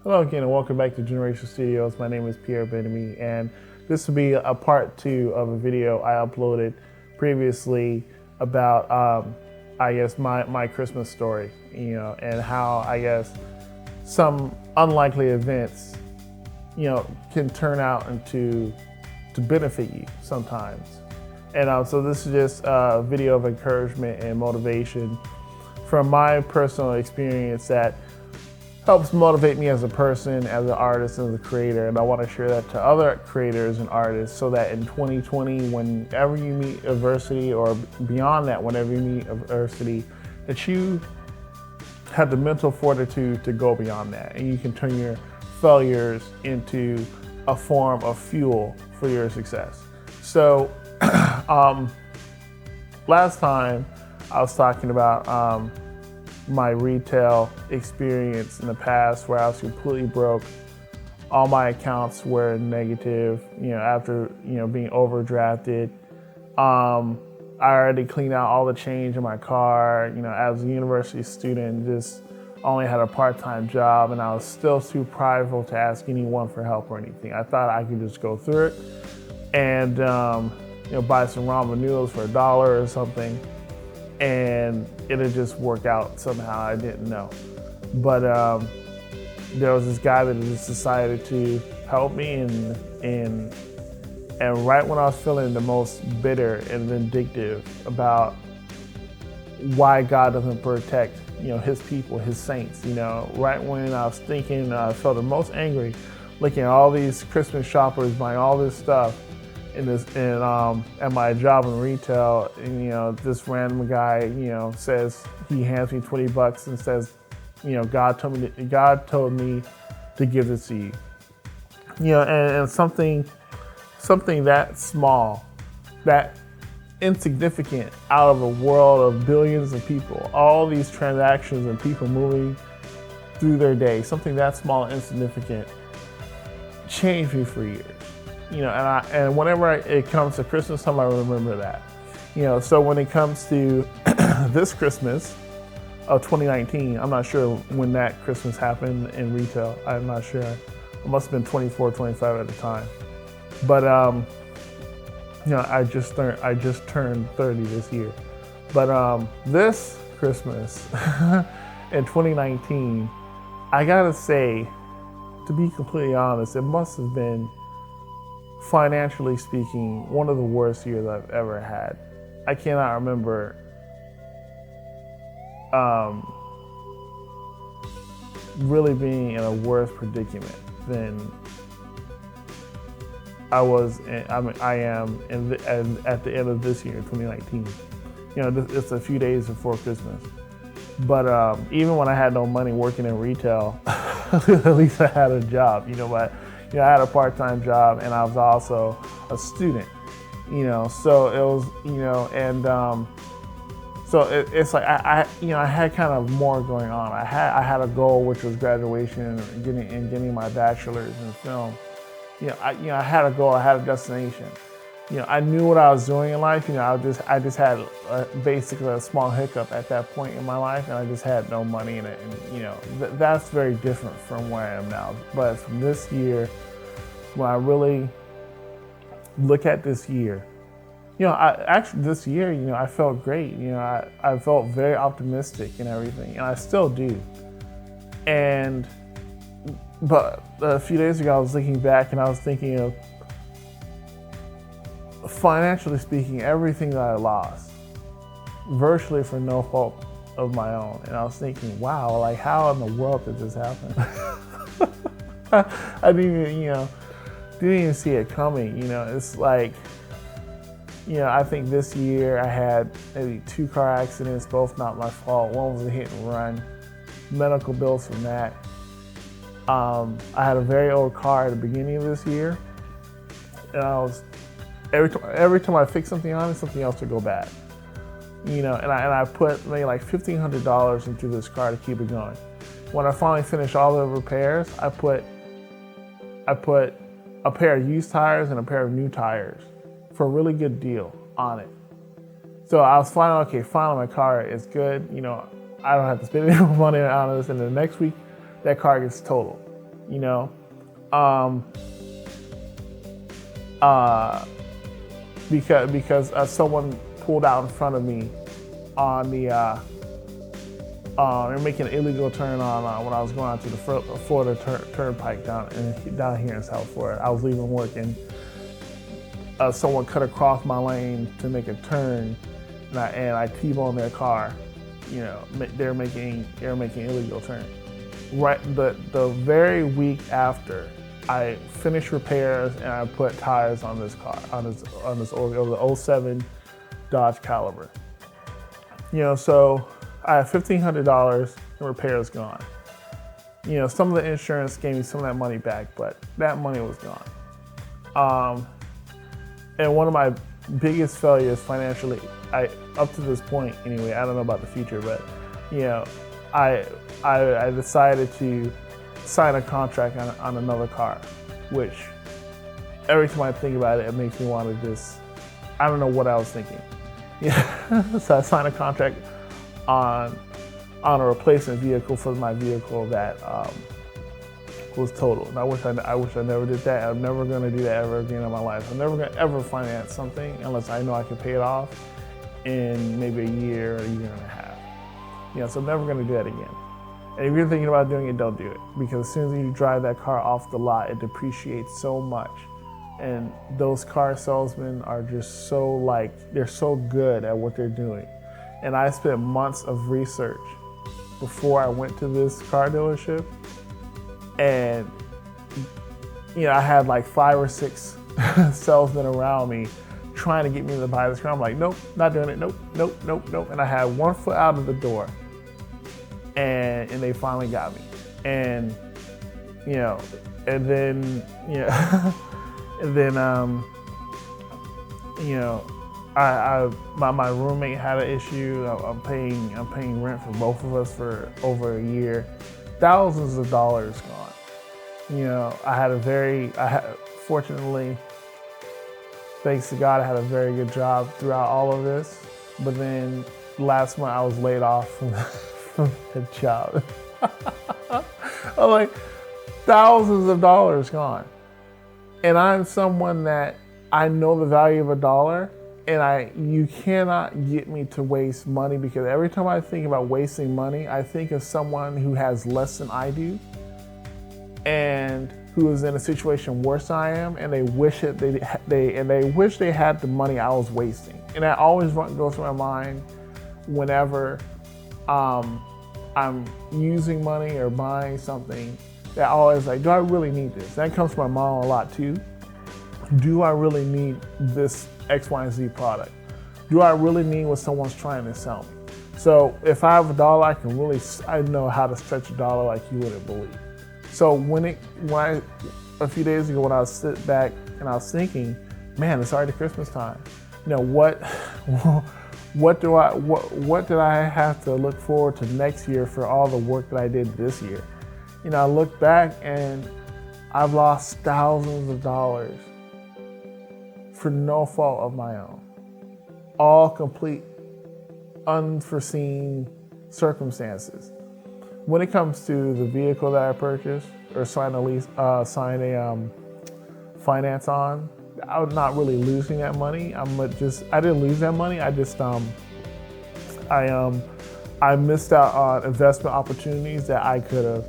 Hello again and welcome back to Generation Studios. My name is Pierre Benamy and this will be a part 2 of a video I uploaded previously about my Christmas story, and how some unlikely events, can turn out to benefit you sometimes. And so this is just a video of encouragement and motivation from my personal experience that helps motivate me as a person, as an artist, as a creator, and I want to share that to other creators and artists so that in 2020, whenever you meet adversity, or beyond that, whenever you meet adversity, that you have the mental fortitude to go beyond that, and you can turn your failures into a form of fuel for your success. So, last time I was talking about my retail experience in the past, where I was completely broke. All my accounts were negative, after, being overdrafted. I already cleaned out all the change in my car, as a university student, just only had a part-time job, and I was still too prideful to ask anyone for help or anything. I thought I could just go through it and, buy some ramen noodles for $1 or something, and it'll just work out somehow. I didn't know. But there was this guy that just decided to help me, and right when I was feeling the most bitter and vindictive about why God doesn't protect, his people, his saints, right when I was thinking, I felt the most angry, looking at all these Christmas shoppers buying all this stuff at my job in retail, and this random guy, says, he hands me $20 and says, God told me to give this to you, and something that small, that insignificant, out of a world of billions of people, all these transactions and people moving through their day, something that small and insignificant changed me for years. And whenever it comes to Christmas time, I remember that. So when it comes to this Christmas of 2019, I'm not sure when that Christmas happened in retail. I'm not sure. It must have been 24, 25 at the time. But I just turned 30 this year. But this Christmas in 2019, I gotta say, to be completely honest, it must have been, financially speaking, one of the worst years I've ever had. I cannot remember really being in a worse predicament than I am at the end of this year, 2019. It's a few days before Christmas. But even when I had no money working in retail, at least I had a job, but I had a part-time job, and I was also a student, so it was, so it's like I had kind of more going on. I had a goal, which was graduation and getting my bachelor's in film. I had a goal, I had a destination. I knew what I was doing in life. I just had basically a small hiccup at that point in my life, and I just had no money in it. And that's very different from where I am now. But from this year, when I really look at this year, this year, I felt great. I felt very optimistic and everything, and I still do. But a few days ago, I was looking back, and I was thinking of, financially speaking, everything that I lost, virtually for no fault of my own. And I was thinking, wow, like, how in the world did this happen? I didn't even see it coming. It's like, I think this year I had maybe 2 car accidents, both not my fault. One was a hit and run, medical bills from that. I had a very old car at the beginning of this year, and every time I fix something on it, something else would go bad. And I put maybe like $1,500 into this car to keep it going. When I finally finished all the repairs, I put a pair of used tires and a pair of new tires for a really good deal on it. So I was finally my car is good. I don't have to spend any more money on this. And the next week, that car gets totaled. you know. Because someone pulled out in front of me on the they're making an illegal turn on when I was going out to the Florida Turnpike down here in South Florida. I was leaving work and someone cut across my lane to make a turn, and I T-boned their car. You know, they're making illegal turn. Right, the very week after, I finished repairs and I put tires on this car, on this it was a 07 Dodge Caliber. You know, so I have $1,500 in repairs gone. You know, some of the insurance gave me some of that money back, but that money was gone. And one of my biggest failures financially, up to this point anyway, I don't know about the future, but you know, I decided to sign a contract on another car, which every time I think about it, it makes me want to just, I don't know what I was thinking. Yeah. So I signed a contract on a replacement vehicle for my vehicle that was totaled. And I wish I never did that. I'm never going to do that ever again in my life. I'm never going to ever finance something unless I know I can pay it off in maybe a year or a year and a half. You know, so I'm never going to do that again. And if you're thinking about doing it, don't do it. Because as soon as you drive that car off the lot, it depreciates so much. And those car salesmen are just so they're so good at what they're doing. And I spent months of research before I went to this car dealership. And, you know, I had like 5 or 6 salesmen around me trying to get me to buy this car. I'm like, nope, not doing it. Nope, nope, nope, nope. And I had one foot out of the door. And they finally got me. And, you know, and then, you know, and then, you know, my roommate had an issue. I'm paying rent for both of us for over a year. Thousands of dollars gone. You know, fortunately, thanks to God, I had a very good job throughout all of this. But then last month I was laid off from the job. I'm like, thousands of dollars gone. And I'm someone that I know the value of a dollar, and you cannot get me to waste money, because every time I think about wasting money, I think of someone who has less than I do and who is in a situation worse than I am, and they wish they wish they had the money I was wasting. And that always goes through my mind whenever I'm using money or buying something. That always like, do I really need this? That comes from my mom a lot too. Do I really need this X, Y, and Z product? Do I really need what someone's trying to sell me? So if I have a dollar, I know how to stretch a dollar like you wouldn't believe. So a few days ago when I was sitting back and I was thinking, man, it's already Christmas time. You know, what did I have to look forward to next year for all the work that I did this year? You know, I look back and I've lost thousands of dollars for no fault of my own. All complete unforeseen circumstances. When it comes to the vehicle that I purchased or sign a finance on, I'm not really losing that money. I didn't lose that money. I just I missed out on investment opportunities that I could have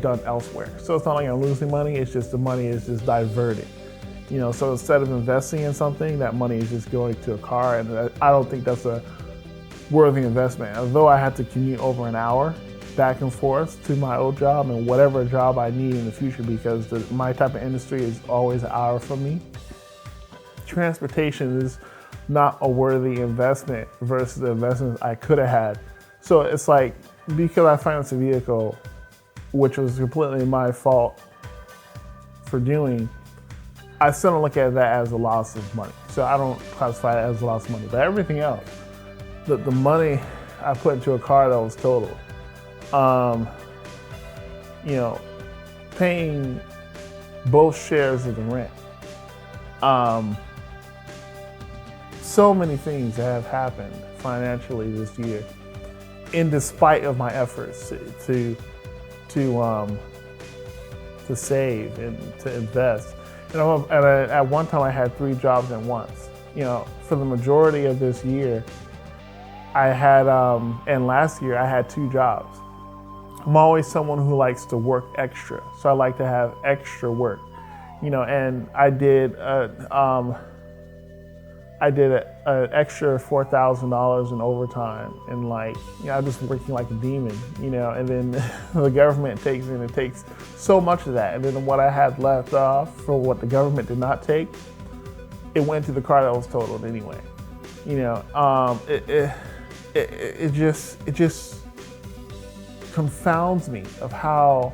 done elsewhere. So it's not like I'm losing money. It's just the money is just diverted. You know, so instead of investing in something, that money is just going to a car, and I don't think that's a worthy investment. Although I had to commute over an hour back and forth to my old job and whatever job I need in the future, because my type of industry is always an hour from me. Transportation is not a worthy investment versus the investments I could have had. So it's like, because I financed a vehicle, which was completely my fault for doing, I still don't look at that as a loss of money. So I don't classify it as a loss of money. But everything else, the money I put into a car that was total, you know, paying both shares of the rent, so many things that have happened financially this year. in despite of my efforts to save and to invest. And at one time I had 3 jobs at once. For the majority of this year, I had, and last year I had 2 jobs. I'm always someone who likes to work extra, so I like to have extra work, and I did an extra $4,000 in overtime, and I'm just working like a demon, and then the government takes so much of that, and then what I had left off for what the government did not take, it went to the car that was totaled anyway. It just confounds me of how,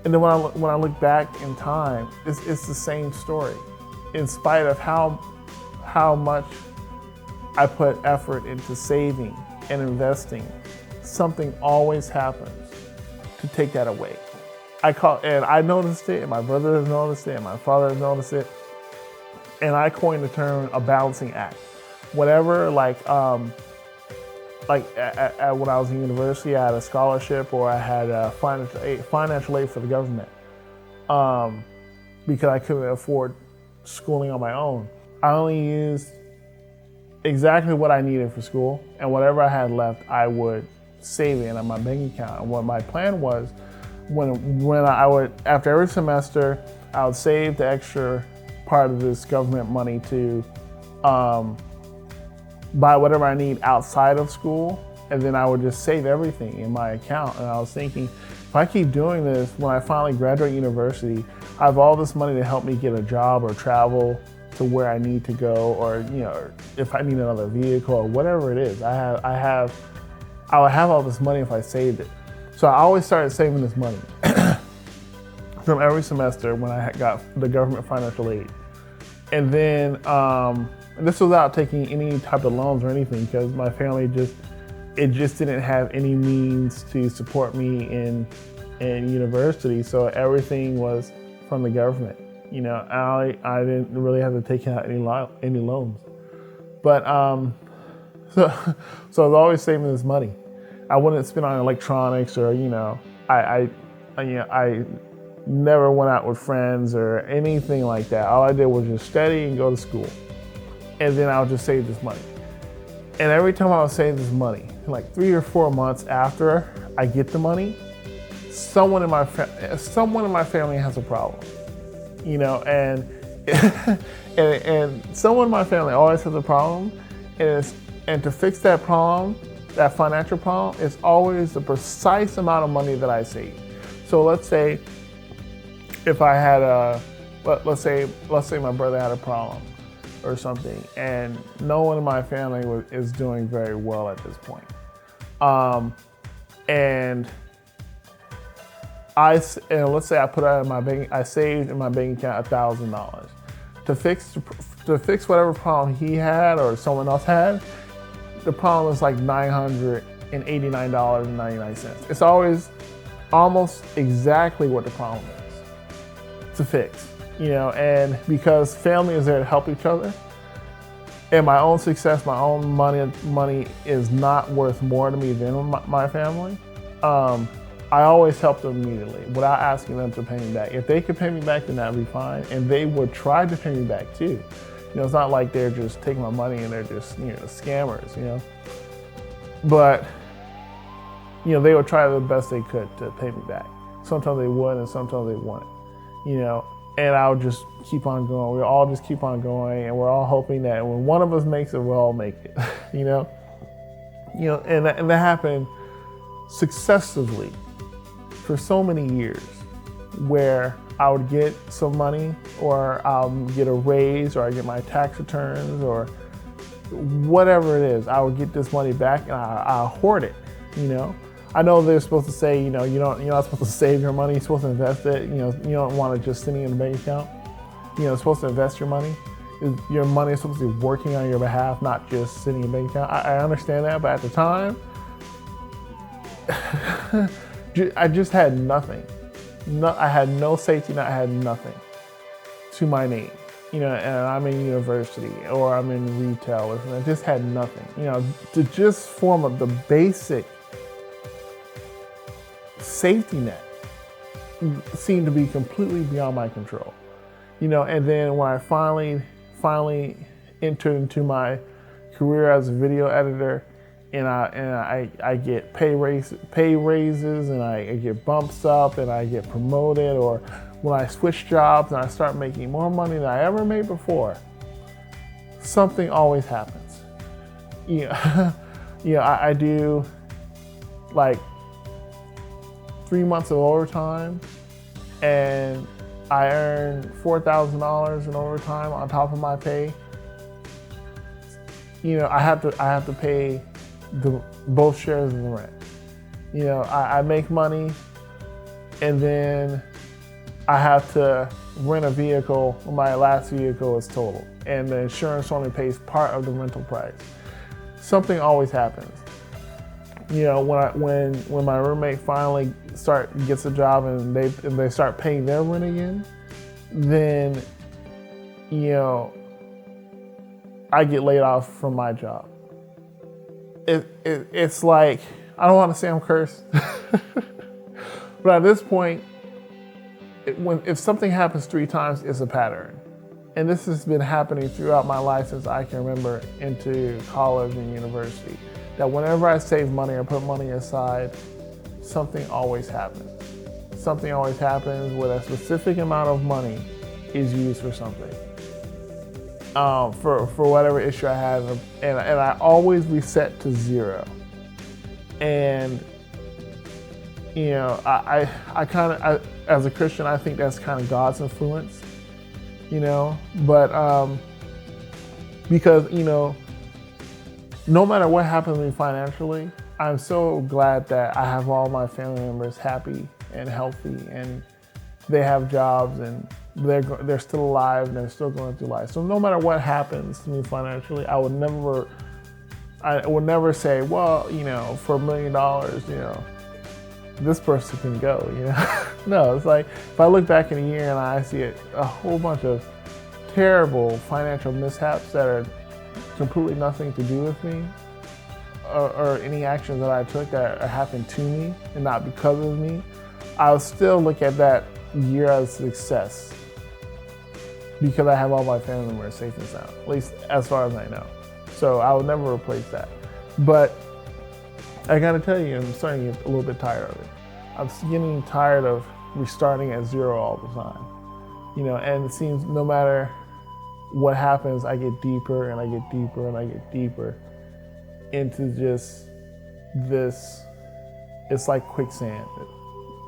and then when I look back in time, it's the same story. In spite of how much I put effort into saving and investing, something always happens to take that away. And I noticed it, and my brother has noticed it, and my father has noticed it, and I coined the term a balancing act. Whatever, when I was in university, I had a scholarship, or I had financial aid for the government because I couldn't afford schooling on my own. I only used exactly what I needed for school, and whatever I had left, I would save it in my bank account. And what my plan was, when I would, after every semester, I would save the extra part of this government money to buy whatever I need outside of school, and then I would just save everything in my account. And I was thinking, if I keep doing this, when I finally graduate university, I have all this money to help me get a job or travel to where I need to go, or if I need another vehicle or whatever it is, I would have all this money if I saved it. So I always started saving this money from every semester when I got the government financial aid. And then, and this was without taking any type of loans or anything, because my family just didn't have any means to support me in university. So everything was from the government. I didn't really have to take out any loans. But so I was always saving this money. I wouldn't spend on electronics, or I never went out with friends or anything like that. All I did was just study and go to school, and then I would just save this money. And every time I would save this money, like 3 or 4 months after I get the money, someone in my family has a problem. And and someone in my family always has a problem, and to fix that problem, that financial problem, it's always the precise amount of money that I save. So let's say if I had let's say my brother had a problem or something, and no one in my family is doing very well at this point, and let's say I put out in my bank, I saved in my bank account $1,000 to fix whatever problem he had or someone else had. The problem is like $989.99. It's always almost exactly what the problem is to fix, and because family is there to help each other, and my own success, my own money is not worth more to me than my family. I always help them immediately without asking them to pay me back. If they could pay me back, then that'd be fine. And they would try to pay me back too. It's not like they're just taking my money and they're just, scammers, But, they would try the best they could to pay me back. Sometimes they would, and sometimes they wouldn't, And I would just keep on going. We all just keep on going, and we're all hoping that when one of us makes it, we'll all make it, and that happened successively for so many years, where I would get some money, or I'll get a raise, or I get my tax returns, or whatever it is. I would get this money back, and I'll hoard it. I know they're supposed to say, you're not supposed to save your money. You're supposed to invest it. You don't want it just sitting in the bank account. You're supposed to invest your money. Your money is supposed to be working on your behalf, not just sitting in the bank account. I understand that, but at the time, I just had nothing. I had no safety net. I had nothing to my name. And I'm in university, or I'm in retail, or something. I just had nothing. To just form the basic safety net seemed to be completely beyond my control. And then when I finally entered into my career as a video editor, and I get pay raises, and I get bumps up, and I get promoted, or when I switch jobs and I start making more money than I ever made before, something always happens. I do like 3 months of overtime, and I earn $4,000 in overtime on top of my pay. I have to pay both shares of the rent. I make money, and then I have to rent a vehicle when my last vehicle is totaled, and the insurance only pays part of the rental price. Something always happens. When my roommate finally gets a job and they start paying their rent again, then I get laid off from my job. It's like, I don't want to say I'm cursed, but at this point, if something happens 3 times, it's a pattern. And this has been happening throughout my life since I can remember, into college and university, that whenever I save money or put money aside, something always happens. Something always happens where a specific amount of money is used for something. For whatever issue I have, and I always reset to zero. And I as a Christian, I think that's kind of God's influence, but because no matter what happens to me financially, I'm so glad that I have all my family members happy and healthy, and they have jobs, and they're still alive, and they're still going through life. So no matter what happens to me financially, I would never say, well, for $1 million, this person can go, No, it's like, if I look back in a year and I see a whole bunch of terrible financial mishaps that are completely nothing to do with me, or any actions that I took that happened to me and not because of me, I'll still look at that year as success, because I have all my family members safe and sound, at least as far as I know. So I would never replace that. But I gotta tell you, I'm starting to get a little bit tired of it. I'm getting tired of restarting at zero all the time. And it seems no matter what happens, I get deeper and I get deeper and I get deeper into just this. It's like quicksand,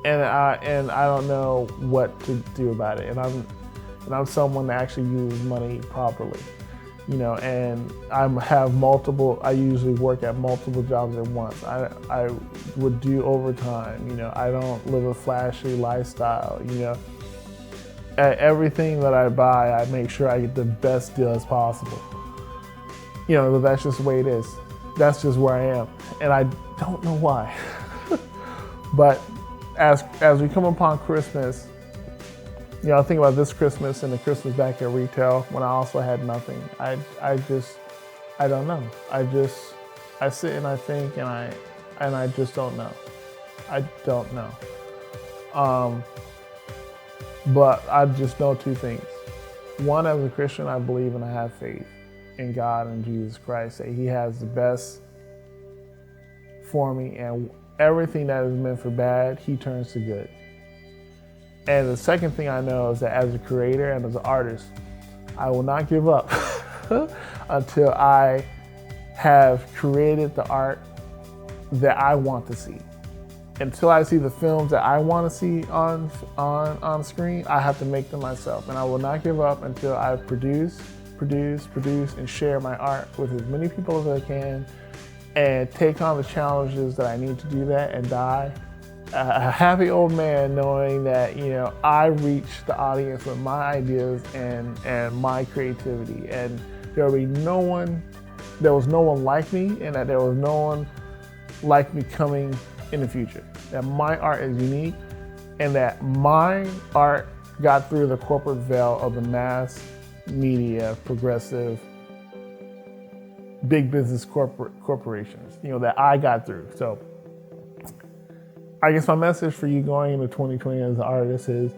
and I don't know what to do about it. And I'm someone that actually uses money properly, and I usually work at multiple jobs at once. I would do overtime, I don't live a flashy lifestyle, Everything that I buy, I make sure I get the best deal as possible. That's just the way it is. That's just where I am. And I don't know why. But as we come upon Christmas, I think about this Christmas and the Christmas back at retail when I also had nothing. I don't know. I sit and I think, and I just don't know. I don't know. But I just know 2 things. One, as a Christian, I believe and I have faith in God and Jesus Christ, that He has the best for me, and everything that is meant for bad, He turns to good. And the second thing I know is that as a creator and as an artist, I will not give up until I have created the art that I want to see. Until I see the films that I want to see on screen, I have to make them myself. And I will not give up until I produce, and share my art with as many people as I can, and take on the challenges that I need to do that, and die a happy old man knowing that, I reached the audience with my ideas and my creativity. And there was no one like me, and that there was no one like me coming in the future. That my art is unique, and that my art got through the corporate veil of the mass media, progressive, big business corporations, that I got through. So I guess my message for you going into 2020 as an artist is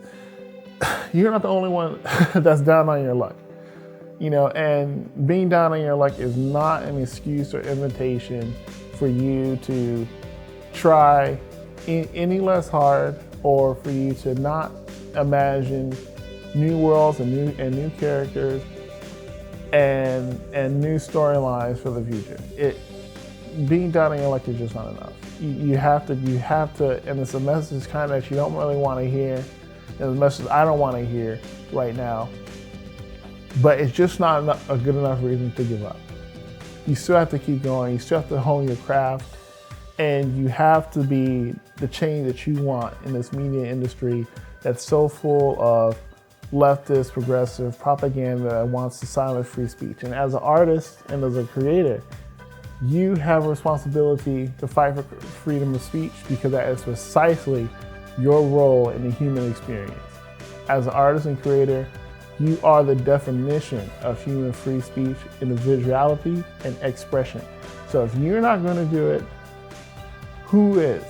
you're not the only one that's down on your luck. And being down on your luck is not an excuse or invitation for you to try any less hard, or for you to not imagine new worlds and new characters and new storylines for the future. Being down on your luck is just not enough. You have to, and it's a message kind of that you don't really want to hear, and a message I don't want to hear right now. But it's just not a good enough reason to give up. You still have to keep going. You still have to hone your craft, and you have to be the change that you want in this media industry that's so full of leftist, progressive propaganda that wants to silence free speech. And as an artist and as a creator, you have a responsibility to fight for freedom of speech, because that is precisely your role in the human experience. As an artist and creator, you are the definition of human free speech, individuality, and expression. So if you're not going to do it, who is?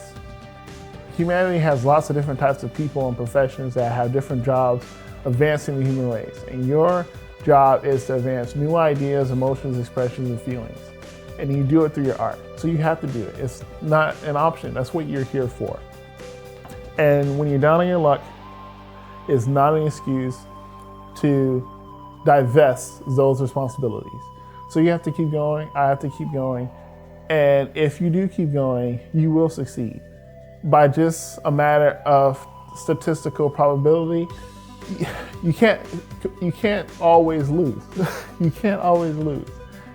Humanity has lots of different types of people and professions that have different jobs advancing the human race. And your job is to advance new ideas, emotions, expressions, and feelings. And you do it through your art. So you have to do it. It's not an option. That's what you're here for. And when you're down on your luck, it's not an excuse to divest those responsibilities. So you have to keep going. I have to keep going. And if you do keep going, you will succeed. By just a matter of statistical probability, you can't always lose. You can't always lose.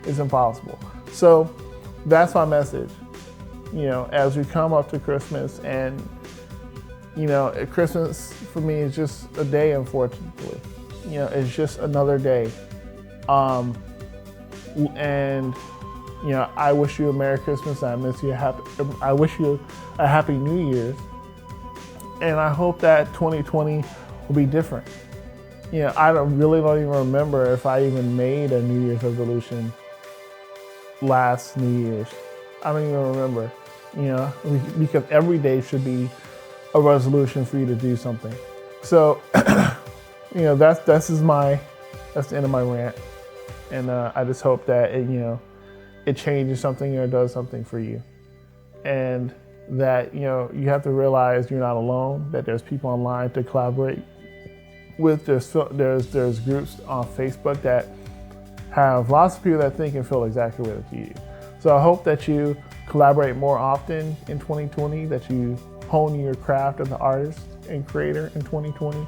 It's impossible. So that's my message. As we come up to Christmas, and Christmas for me is just a day, unfortunately. It's just another day. And I wish you a Merry Christmas. I wish you a Happy New Year's. And I hope that 2020 will be different. I really don't even remember if I even made a New Year's resolution last New Year's. I don't even remember, because every day should be a resolution for you to do something. So, that's the end of my rant. And I just hope that it changes something or does something for you. And that, you have to realize you're not alone, that there's people online to collaborate with. There's groups on Facebook that have lots of people that think and feel exactly what you do. So I hope that you collaborate more often in 2020, that you hone your craft as an artist and creator in 2020,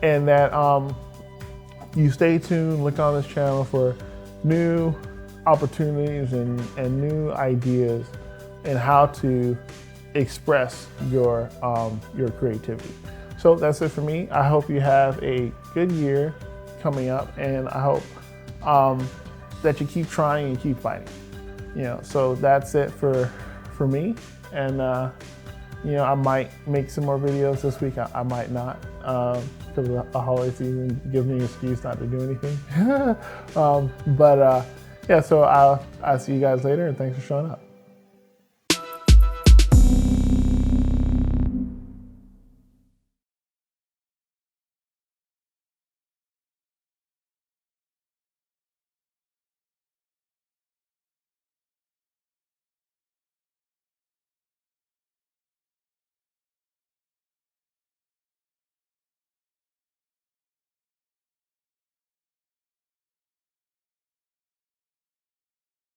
and that you stay tuned, look on this channel for new opportunities and new ideas and how to express your creativity. So that's it for me. I hope you have a good year coming up, and I hope that you keep trying and keep fighting. So that's it for me. And I might make some more videos this week. I might not, because the holiday season gives me an excuse not to do anything. Yeah, so I'll see you guys later, and thanks for showing up.